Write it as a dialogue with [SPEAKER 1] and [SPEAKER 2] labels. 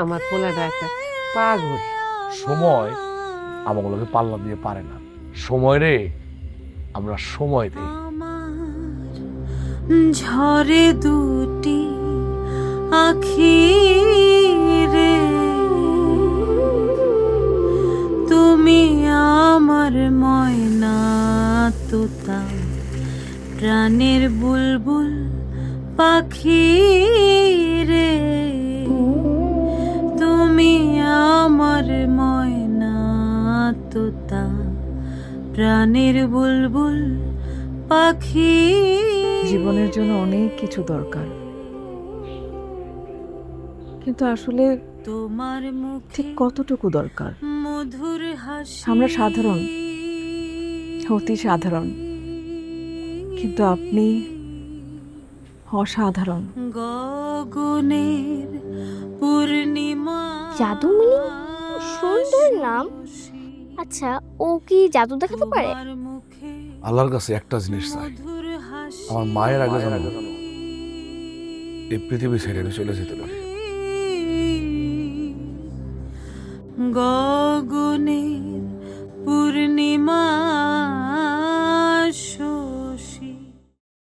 [SPEAKER 1] আমার পোলাটা একটা পাগল।
[SPEAKER 2] সময় আমাগুলোকে পাল্লা দিয়ে পারে না। সময় রে আমরা সময় দেই।
[SPEAKER 3] ঝরে দুটি আখি রে, তুমি আমার ময়না তোতা, প্রাণের বুলবুল পাখি রে, তুমি আমার ময়না তোতা, প্রাণের বুলবুল পাখি।
[SPEAKER 4] জীবনের জন্য অনেক কিছু দরকার, কিন্তু আসলে
[SPEAKER 3] তোমার
[SPEAKER 4] ঠিক
[SPEAKER 3] মুখে
[SPEAKER 4] কতটুকু দরকার?
[SPEAKER 3] মধুর হাসি।
[SPEAKER 4] আমরা সাধারণ, অতি সাধারণ, কিন্তু আপনি অসাধারণ।
[SPEAKER 3] গগনের পূর্ণিমা।
[SPEAKER 5] জাদুমণি? সুন্দর নাম। আচ্ছা, ও কি জাদু দেখাতে পারে?
[SPEAKER 3] তোমার মুখে
[SPEAKER 2] আল্লাহর কাছে একটা জিনিস চাই,
[SPEAKER 3] মধুর হাসি।
[SPEAKER 2] আমার মায়ের আগে যেন এই পৃথিবী ছেড়ে আমি চলে যেতে পারি।